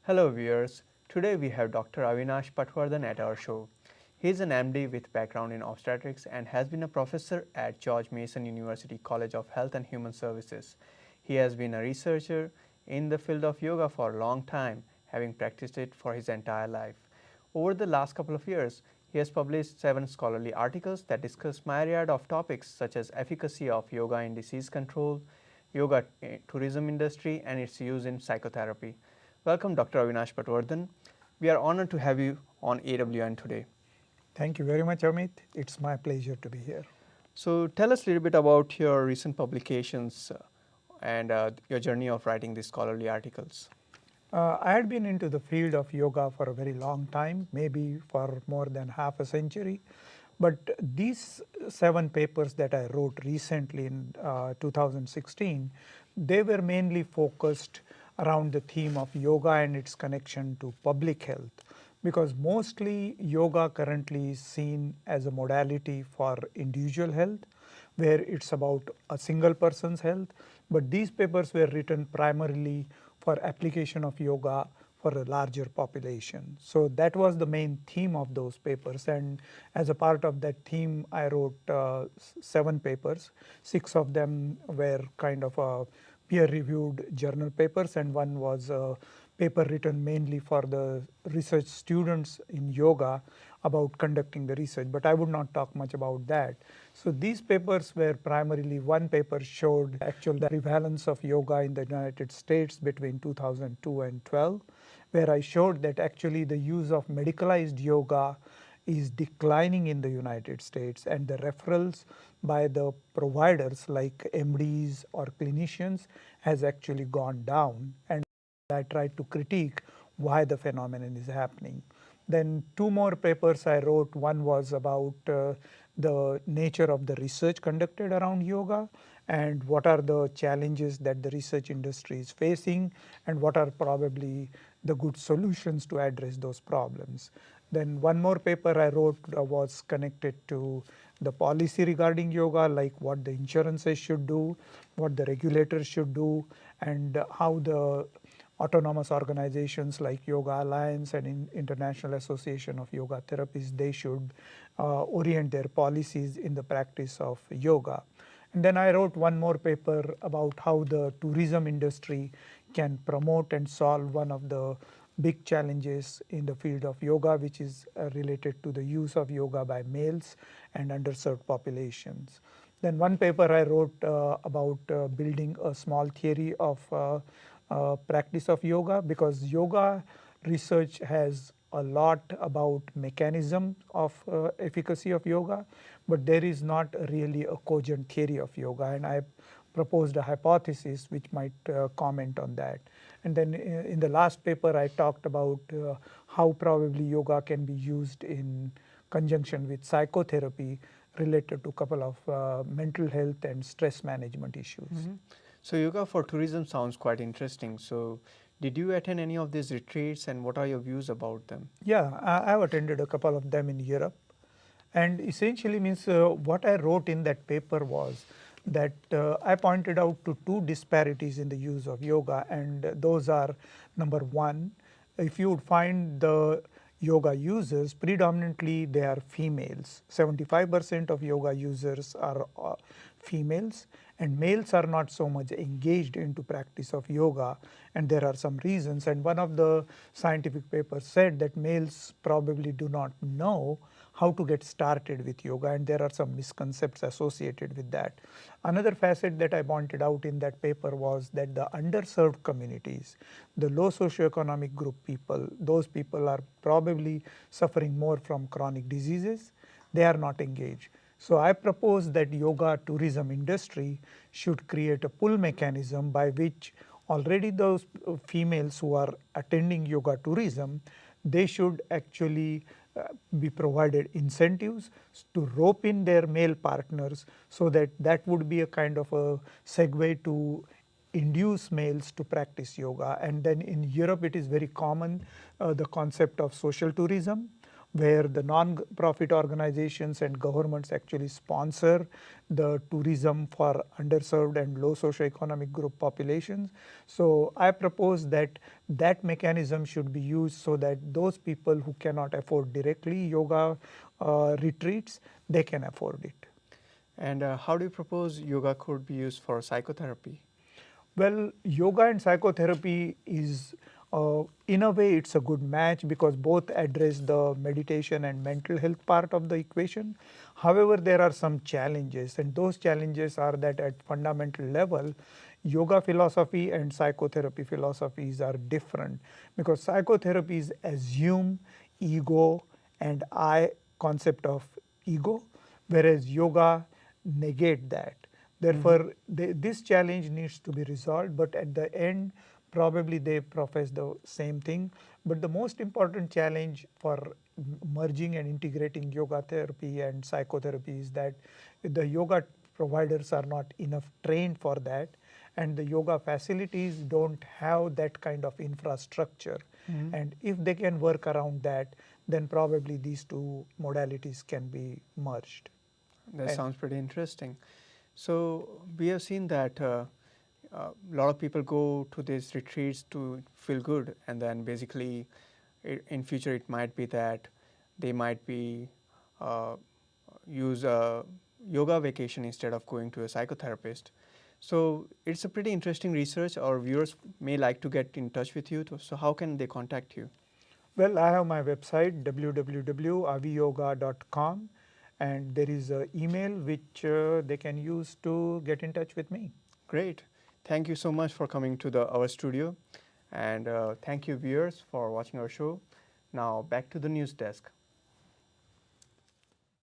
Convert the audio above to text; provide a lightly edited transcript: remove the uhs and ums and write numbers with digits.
Hello viewers, today we have Dr. Avinash Patwardhan at our show. He is an MD with background in obstetrics and has been a professor at George Mason University College of Health and Human Services. He has been a researcher in the field of yoga for a long time, having practiced it for his entire life. Over the last couple of years, he has published 7 scholarly articles that discuss myriad of topics such as efficacy of yoga in disease control, yoga tourism industry and its use in psychotherapy. Welcome Dr. Avinash Patwardhan. We are honored to have you on AWN today. Thank you very much, Amit. It's my pleasure to be here. So tell us a little bit about your recent publications and your journey of writing these scholarly articles. I had been into the field of yoga for a very long time, maybe for more than half a century. But these 7 papers that I wrote recently in 2016, they were mainly focused around the theme of yoga and its connection to public health. Because mostly yoga currently is seen as a modality for individual health, where it's about a single person's health. But these papers were written primarily for application of yoga for a larger population. So that was the main theme of those papers. And as a part of that theme, I wrote 7 papers. 6 of them were kind of peer-reviewed journal papers, and one was a paper written mainly for the research students in yoga about conducting the research, but I would not talk much about that. So these papers were primarily, one paper showed actual the prevalence of yoga in the United States between 2002 and 12, where I showed that actually the use of medicalized yoga is declining in the United States, and the referrals by the providers like MDs or clinicians has actually gone down. And I tried to critique why the phenomenon is happening. Then 2 more papers I wrote. One was about the nature of the research conducted around yoga and what are the challenges that the research industry is facing and what are probably the good solutions to address those problems. Then one more paper I wrote was connected to the policy regarding yoga, like what the insurances should do, what the regulators should do, and how the autonomous organizations like Yoga Alliance and International Association of Yoga Therapists, they should orient their policies in the practice of yoga. And then I wrote one more paper about how the tourism industry can promote and solve one of the big challenges in the field of yoga, which is related to the use of yoga by males and underserved populations. Then one paper I wrote about building a small theory of practice of yoga, because yoga research has a lot about mechanism of efficacy of yoga, but there is not really a cogent theory of yoga, and I proposed a hypothesis which might comment on that. And then in the last paper I talked about how probably yoga can be used in conjunction with psychotherapy related to a couple of mental health and stress management issues. So yoga for tourism sounds quite interesting. So did you attend any of these retreats and what are your views about them? Yeah, I've attended a couple of them in Europe. And essentially means what I wrote in that paper was that I pointed out to 2 disparities in the use of yoga, and those are, number one, if you would find the yoga users, predominantly they are females. 75% of yoga users are females, and males are not so much engaged into practice of yoga, and there are some reasons. And one of the scientific papers said that males probably do not know how to get started with yoga, and there are some misconceptions associated with that. Another facet that I pointed out in that paper was that the underserved communities, the low socioeconomic group people, those people are probably suffering more from chronic diseases. They are not engaged. So I propose that yoga tourism industry should create a pull mechanism by which already those females who are attending yoga tourism, they should actually be provided incentives to rope in their male partners, so that that would be a kind of a segue to induce males to practice yoga. And then in Europe it is very common, the concept of social tourism, where the non-profit organizations and governments actually sponsor the tourism for underserved and low socioeconomic group populations. So I propose that that mechanism should be used so that those people who cannot afford directly yoga retreats, they can afford it. And how do you propose yoga could be used for psychotherapy? Well, yoga and psychotherapy is, in a way, it's a good match because both address the meditation and mental health part of the equation. However, there are some challenges, and those challenges are that at fundamental level, yoga philosophy and psychotherapy philosophies are different because psychotherapies assume ego and I concept of ego, whereas yoga negate that. Therefore, this challenge needs to be resolved, but at the end, probably they profess the same thing. But the most important challenge for merging and integrating yoga therapy and psychotherapy is that the yoga providers are not enough trained for that, and the yoga facilities don't have that kind of infrastructure. And if they can work around that, then probably these two modalities can be merged. That And sounds pretty interesting. So we have seen that a lot of people go to these retreats to feel good, and then basically, in future it might be that they might be uh, use a yoga vacation instead of going to a psychotherapist. So it's a pretty interesting research. Our viewers may like to get in touch with you. So how can they contact you? well, I have my website www.aviyoga.com, and there is an email which they can use to get in touch with me. Great. Thank you so much for coming to our studio, and thank you viewers for watching our show. Now back to the news desk.